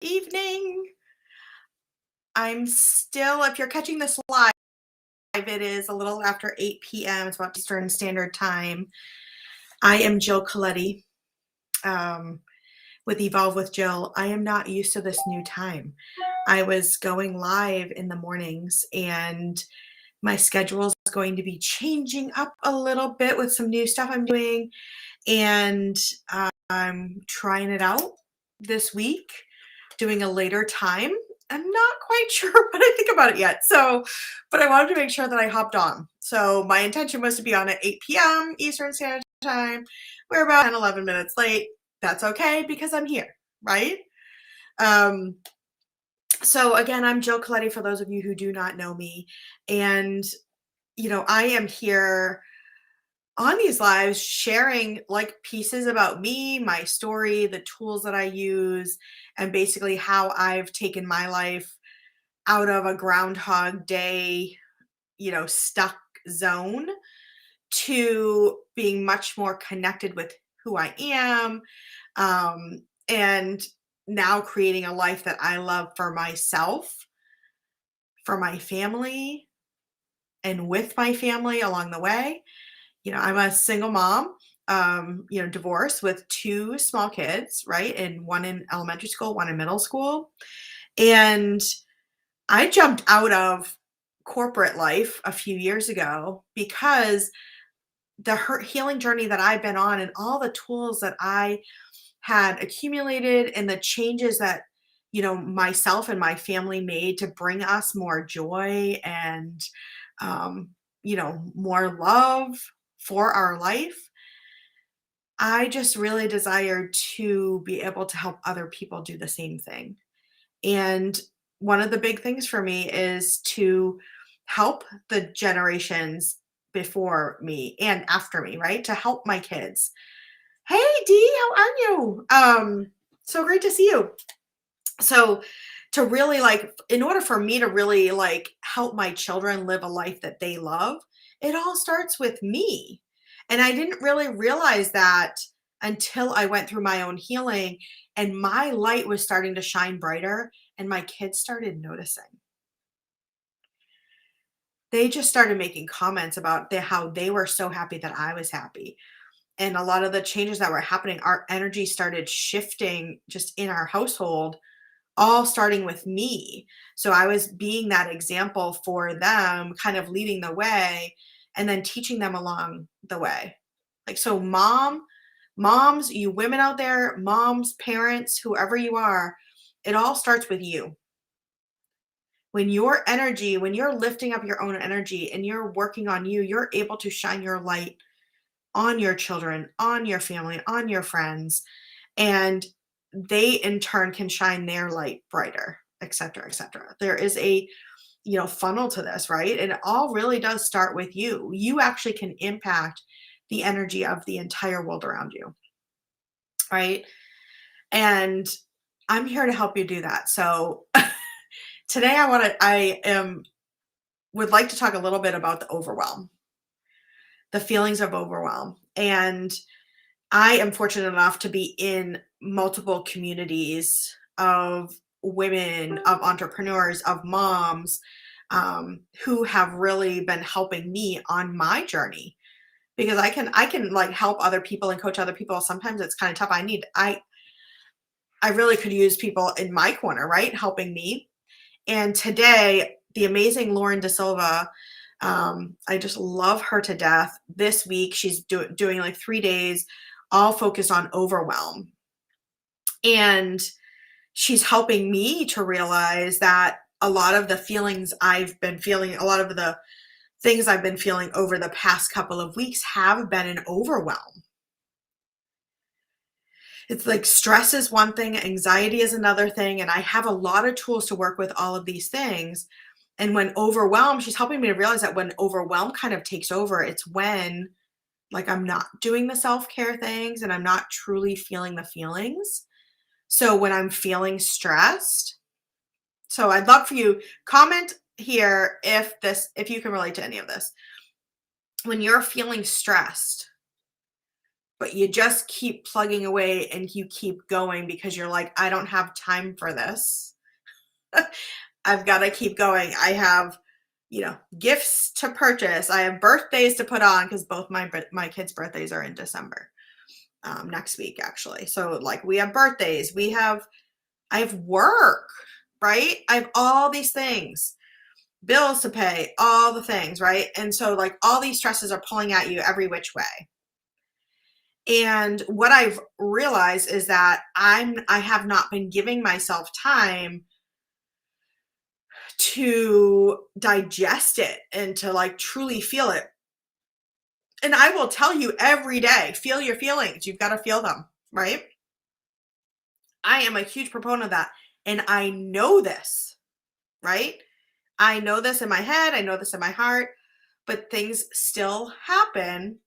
Evening. I'm still, if you're catching this live, it is a little after 8 p.m. It's about Eastern Standard Time. I am Jill Coletti with Evolve with Jill. I am not used to this new time. I was going live in the mornings and my schedule is going to be changing up a little bit with some new stuff I'm doing. And I'm trying it out this week, doing a later time. I'm not quite sure what I think about it yet. But I wanted to make sure that I hopped on. So my intention was to be on at 8 p.m. Eastern Standard Time. We're about 10, 11 minutes late. That's okay because I'm here, right? So again, I'm Jill Coletti for those of you who do not know me. And, I am here on these lives sharing like pieces about me, my story, the tools that I use, and basically how I've taken my life out of a Groundhog Day, stuck zone to being much more connected with who I am, and now creating a life that I love for myself, for my family, and with my family along the way. I'm a single mom, divorced with two small kids, right? And one in elementary school, one in middle school. And I jumped out of corporate life a few years ago because the healing journey that I've been on and all the tools that I had accumulated and the changes that, myself and my family made to bring us more joy and, more love for our life. I just really desired to be able to help other people do the same thing. And one of the big things for me is to help the generations before me and after me, right? To help my kids. Hey Dee, how are you? So great to see you. So to really in order for me to really help my children live a life that they love, it all starts with me. And I didn't really realize that until I went through my own healing and my light was starting to shine brighter and my kids started noticing. They just started making comments about how they were so happy that I was happy. And a lot of the changes that were happening, our energy started shifting just in our household, all starting with me. So I was being that example for them, kind of leading the way and then teaching them along the way. So moms, you women out there, moms, parents, whoever you are, it all starts with you. When you're lifting up your own energy and you're working on you, you're able to shine your light on your children, on your family, on your friends, and they in turn can shine their light brighter, et cetera, et cetera. There is a funnel to this, right? And it all really does start with you. You actually can impact the energy of the entire world around you, right? And I'm here to help you do that. So today would like to talk a little bit about the overwhelm, the feelings of overwhelm. And I am fortunate enough to be in multiple communities of women, of entrepreneurs, of moms, who have really been helping me on my journey, because I can help other people and coach other people. Sometimes it's kind of tough. I really could use people in my corner, right? Helping me. And today, the amazing Lauren De Silva, I just love her to death. This week, she's doing 3 days, all focused on overwhelm. And she's helping me to realize that a lot of the feelings I've been feeling, a lot of the things I've been feeling over the past couple of weeks have been an overwhelm. It's stress is one thing, anxiety is another thing, and I have a lot of tools to work with all of these things. And when overwhelmed, she's helping me to realize that when overwhelm kind of takes over, it's when I'm not doing the self-care things and I'm not truly feeling the feelings. So when I'm feeling stressed, so I'd love for you comment here if you can relate to any of this. When you're feeling stressed, but you just keep plugging away and you keep going because you're like, I don't have time for this. I've got to keep going. I have, gifts to purchase. I have birthdays to put on because both my kids' birthdays are in December, next week actually. So like we have birthdays, I have work, right? I have all these things, bills to pay, all the things, right? And so like all these stresses are pulling at you every which way. And what I've realized is that I have not been giving myself time to digest it and to like truly feel it. And I will tell you every day, feel your feelings. You've got to feel them, right? I am a huge proponent of that. And I know this, right? I know this in my head. I know this in my heart, but things still happen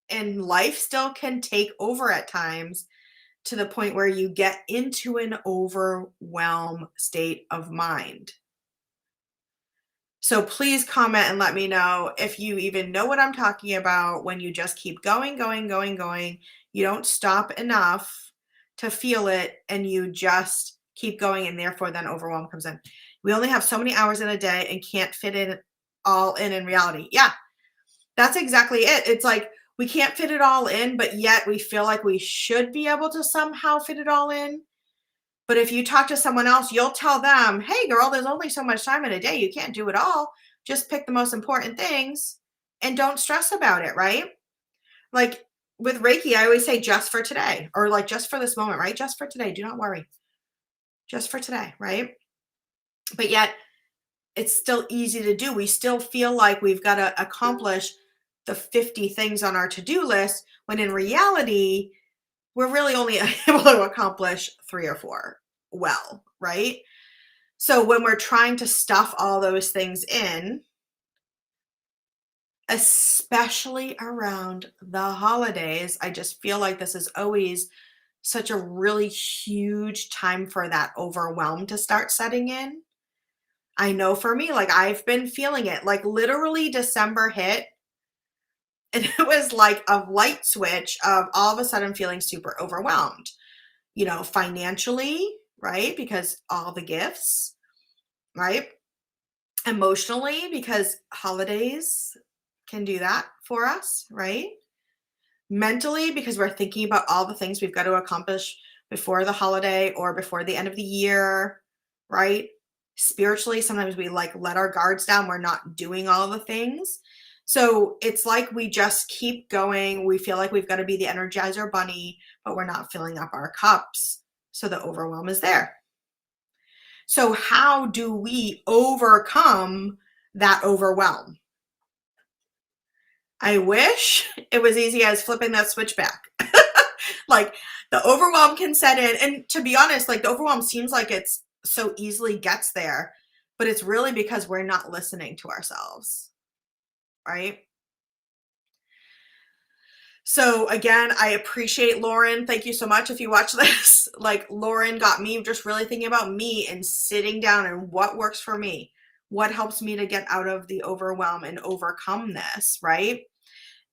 and life still can take over at times to the point where you get into an overwhelmed state of mind. So please comment and let me know if you even know what I'm talking about when you just keep going, going, going, going. You don't stop enough to feel it and you just keep going, and therefore then overwhelm comes in. We only have so many hours in a day and can't fit it all in reality. Yeah, that's exactly it. It's like we can't fit it all in, but yet we feel like we should be able to somehow fit it all in. But if you talk to someone else, you'll tell them, hey, girl, there's only so much time in a day. You can't do it all. Just pick the most important things and don't stress about it, right? Like with Reiki, I always say just for today, or like just for this moment, right? Just for today. Do not worry. Just for today, right? But yet it's still easy to do. We still feel like we've got to accomplish the 50 things on our to-do list when in reality, we're really only able to accomplish 3 or 4 well, right? So when we're trying to stuff all those things in, especially around the holidays, I just feel like this is always such a really huge time for that overwhelm to start setting in. I know for me, like I've been feeling it, like literally December hit and it was like a light switch of all of a sudden feeling super overwhelmed, financially, right? Because all the gifts, right? Emotionally, because holidays can do that for us, right? Mentally, because we're thinking about all the things we've got to accomplish before the holiday or before the end of the year, right? Spiritually, sometimes we like let our guards down. We're not doing all the things. So it's like we just keep going. We feel like we've got to be the Energizer Bunny, but we're not filling up our cups. So the overwhelm is there. So how do we overcome that overwhelm? I wish it was easy as flipping that switch back. Like the overwhelm can set in. And to be honest, like the overwhelm seems like it's so easily gets there, but it's really because we're not listening to ourselves, right? So again, I appreciate Lauren. Thank you so much if you watch this. Like Lauren got me just really thinking about me and sitting down and what works for me. What helps me to get out of the overwhelm and overcome this, right?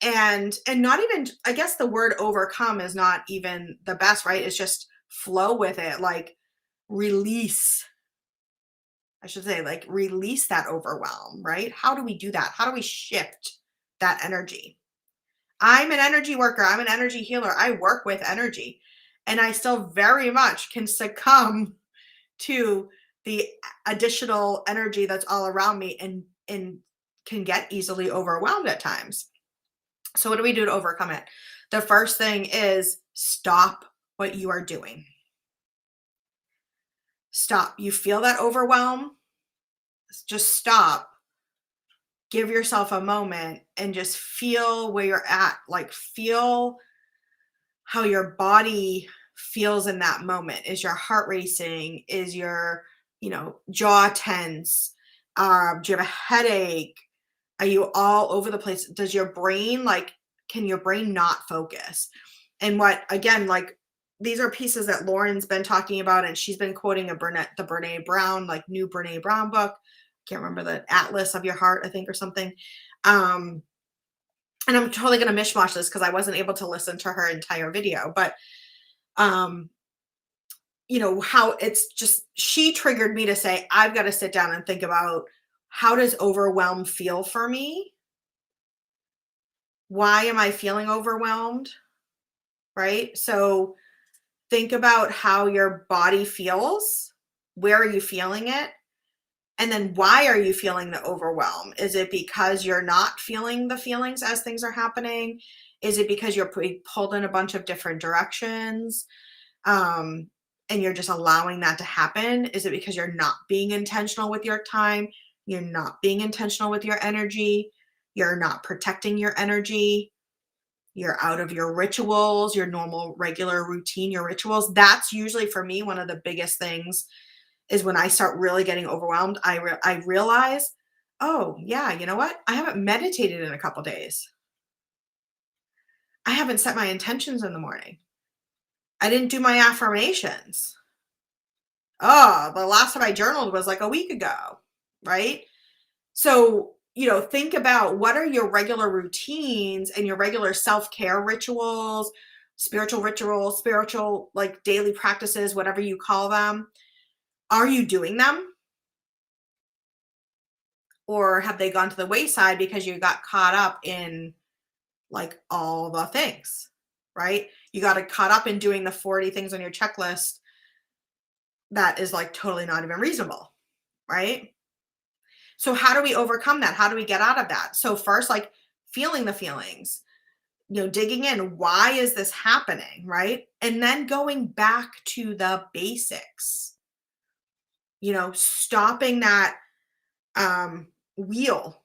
And not even, I guess the word overcome is not even the best, right? It's just flow with it, like release. I should say like release that overwhelm, right? How do we do that? How do we shift that energy? I'm an energy worker. I'm an energy healer. I work with energy and I still very much can succumb to the additional energy that's all around me and can get easily overwhelmed at times. So what do we do to overcome it? The first thing is stop what you are doing. Stop. You feel that overwhelm? Just stop. Give yourself a moment and just feel where you're at. Like feel how your body feels in that moment. Is your heart racing? Is your, jaw tense? Do you have a headache? Are you all over the place? Does your brain can your brain not focus? And what, again, like these are pieces that Lauren's been talking about and she's been quoting the Brene Brown, like new Brene Brown book. Can't remember, the Atlas of Your Heart, I think, or something. and I'm totally going to mishmash this because I wasn't able to listen to her entire video, but um, how it's just, she triggered me to say, I've got to sit down and think about, how does overwhelm feel for me? Why am I feeling overwhelmed? Right? So think about how your body feels. Where are you feeling it? And then why are you feeling the overwhelm? Is it because you're not feeling the feelings as things are happening? Is it because you're pulled in a bunch of different directions? Um, and you're just allowing that to happen? Is it because you're not being intentional with your time? You're not being intentional with your energy? You're not protecting your energy? You're out of your rituals, your normal, regular routine, your rituals. That's usually for me one of the biggest things, is when I start really getting overwhelmed. I realize, oh yeah, you know what? I haven't meditated in a couple days. I haven't set my intentions in the morning. I didn't do my affirmations. Oh, the last time I journaled was like a week ago, right? So, think about, what are your regular routines and your regular self-care rituals, spiritual, like daily practices, whatever you call them. Are you doing them? Or have they gone to the wayside because you got caught up in like all the things, right? You got caught up in doing the 40 things on your checklist that is like totally not even reasonable, right? So how do we overcome that? How do we get out of that? So first, like, feeling the feelings, digging in, why is this happening, right? And then going back to the basics, stopping that wheel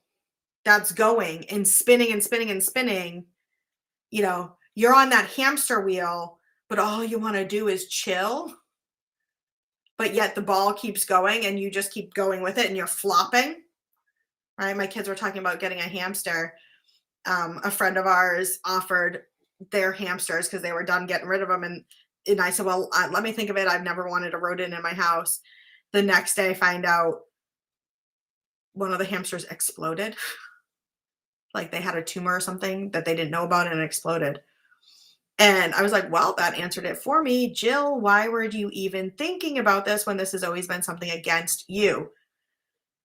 that's going and spinning and spinning and spinning. You're on that hamster wheel, but all you want to do is chill, but yet the ball keeps going and you just keep going with it and you're flopping, right? My kids were talking about getting a hamster. A friend of ours offered their hamsters because they were done getting rid of them. And I said, well, let me think of it. I've never wanted a rodent in my house. The next day I find out one of the hamsters exploded. Like they had a tumor or something that they didn't know about, and it exploded. And I was like, well, that answered it for me. Jill, why were you even thinking about this when this has always been something against you?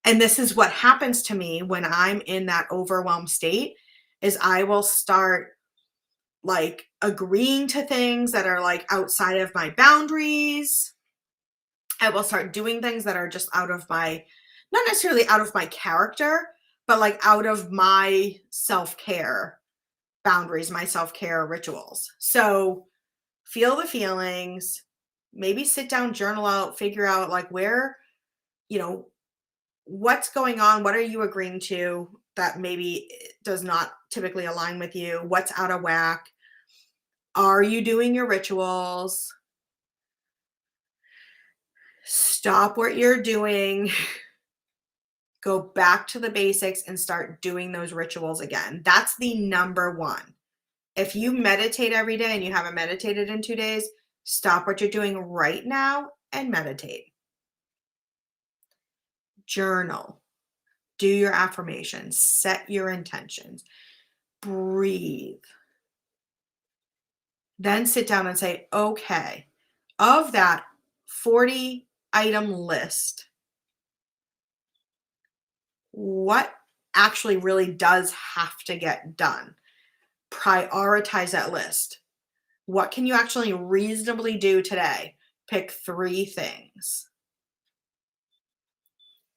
And this is what happens to me when I'm in that overwhelmed state, is I will start like agreeing to things that are like outside of my boundaries. I will start doing things that are just out of my, not necessarily out of my character, but like out of my self-care boundaries, my self-care rituals. So feel the feelings, maybe sit down, journal out, figure out like where, you know, what's going on, what are you agreeing to that maybe does not typically align with you, what's out of whack, are you doing your rituals, stop what you're doing, go back to the basics and start doing those rituals again. That's the number one. If you meditate every day and you haven't meditated in 2 days, stop what you're doing right now and meditate. Journal, do your affirmations, set your intentions, breathe. Then sit down and say, okay, of that 40 item list, what actually really does have to get done? Prioritize that list. What can you actually reasonably do today? Pick 3 things.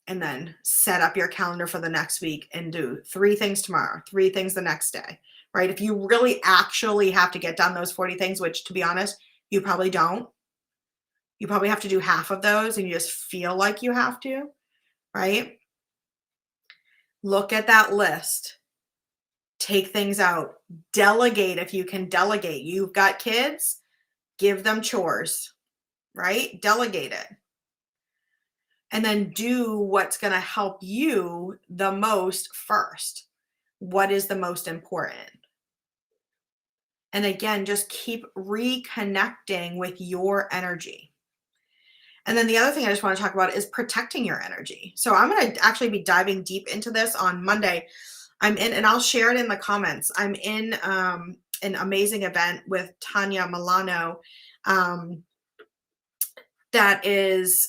And then set up your calendar for the next week and do 3 things tomorrow, 3 things the next day, right? If you really actually have to get done those 40 things, which to be honest, you probably don't. You probably have to do half of those and you just feel like you have to, right? Look at that list. Take things out. Delegate if you can delegate. You've got kids, give them chores, right? Delegate it. And then do what's going to help you the most first. What is the most important? And again, just keep reconnecting with your energy. And then the other thing I just want to talk about is protecting your energy. So I'm going to actually be diving deep into this on Monday. I'm in, and I'll share it in the comments. I'm in an amazing event with Tanya Milano um, that is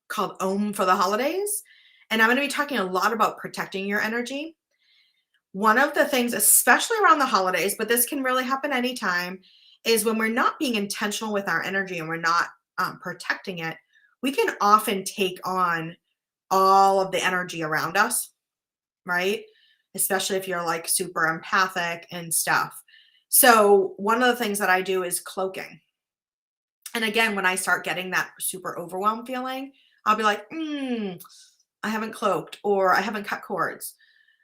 called Om for the Holidays. And I'm going to be talking a lot about protecting your energy. One of the things, especially around the holidays, but this can really happen anytime, is when we're not being intentional with our energy and we're not protecting it, we can often take on all of the energy around us, right? Especially if you're like super empathic and stuff. So, one of the things that I do is cloaking. And again, when I start getting that super overwhelmed feeling, I'll be like, I haven't cloaked or I haven't cut cords.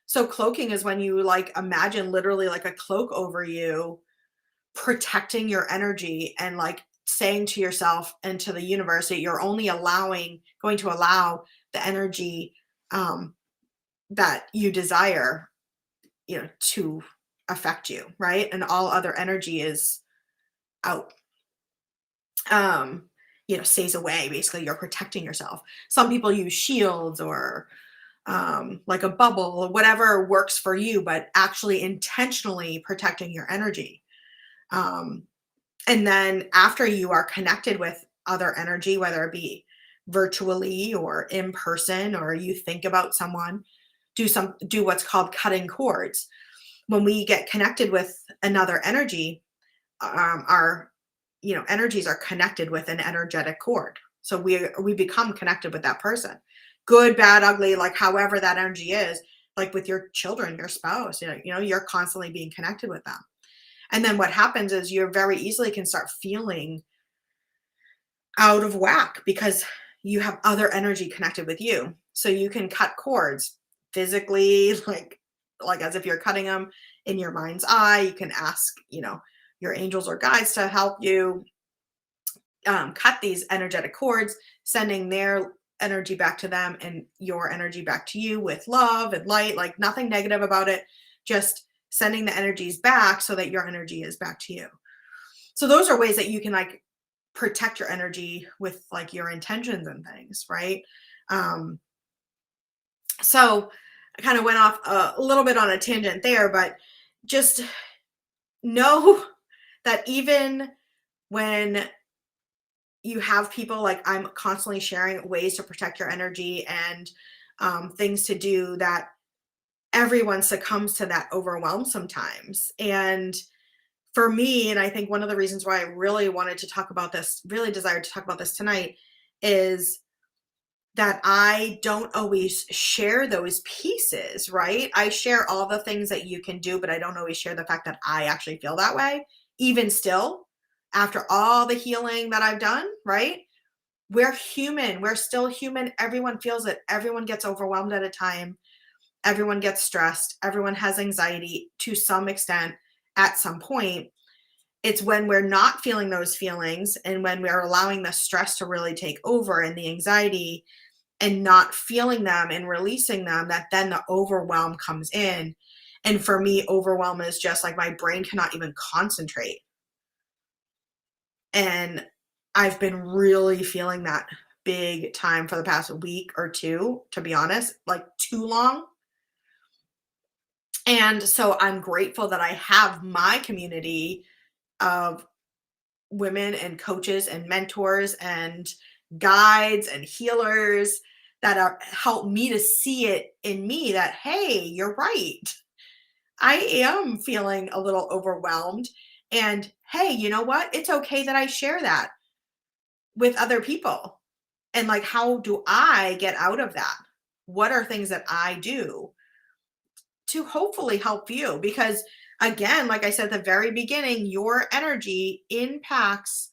So cloaking is when you like imagine literally like a cloak over you, protecting your energy and like saying to yourself and to the universe that you're only going to allow the energy um, that you desire, to affect you, right? And all other energy is out, stays away. Basically, you're protecting yourself. Some people use shields or like a bubble or whatever works for you, but actually intentionally protecting your energy. Um, and then after you are connected with other energy, whether it be virtually or in person, or you think about someone, do what's called cutting cords. When we get connected with another energy, our energies are connected with an energetic cord. So we become connected with that person. Good, bad, ugly, like however that energy is, like with your children, your spouse, you're constantly being connected with them. And then what happens is you very easily can start feeling out of whack because you have other energy connected with you. So you can cut cords physically, like as if you're cutting them in your mind's eye. You can ask, your angels or guides to help you cut these energetic cords, sending their energy back to them and your energy back to you with love and light, like nothing negative about it, just sending the energies back so that your energy is back to you. So those are ways that you can like protect your energy with like your intentions and things, right? Um, so I kind of went off a little bit on a tangent there, but just know that even when you have people, like I'm constantly sharing ways to protect your energy and things to do, that everyone succumbs to that overwhelm sometimes. And for me, and I think one of the reasons why I really wanted to talk about this, really desired to talk about this tonight, is that I don't always share those pieces, right? I share all the things that you can do, but I don't always share the fact that I actually feel that way. Even still, after all the healing that I've done, right? We're human. We're still human. Everyone feels it. Everyone gets overwhelmed at a time. Everyone gets stressed. Everyone has anxiety to some extent at some point. It's when we're not feeling those feelings and when we're allowing the stress to really take over and the anxiety and not feeling them and releasing them, that then the overwhelm comes in. And for me, overwhelm is just like my brain cannot even concentrate. And I've been really feeling that big time for the past week or two, to be honest, like too long. And so I'm grateful that I have my community of women and coaches and mentors and guides and healers that help me to see it in me that, hey, you're right. I am feeling a little overwhelmed. And hey, you know what? It's okay that I share that with other people. And like, how do I get out of that? What are things that I do to hopefully help you? Because again, like I said at the very beginning, your energy impacts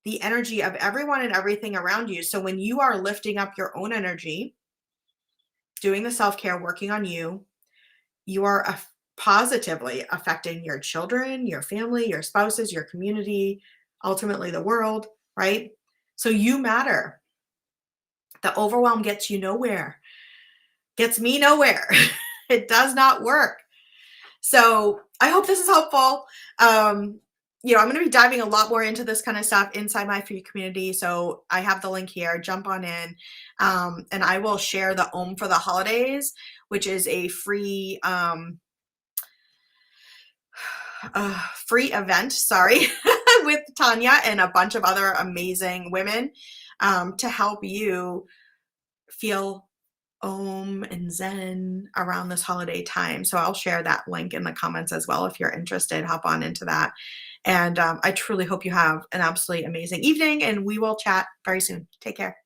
the energy of everyone and everything around you. So when you are lifting up your own energy, doing the self-care, working on you, you are positively affecting your children, your family, your spouses, your community, ultimately the world, right? So you matter. The overwhelm gets you nowhere, gets me nowhere. It does not work. So I hope this is helpful. I'm going to be diving a lot more into this kind of stuff inside my free community. So I have the link here. Jump on in, and I will share the Om for the Holidays, which is a free event. Sorry, with Tanya and a bunch of other amazing women to help you feel Om and Zen around this holiday time. So I'll share that link in the comments as well. If you're interested, hop on into that. And I truly hope you have an absolutely amazing evening, and we will chat very soon. Take care.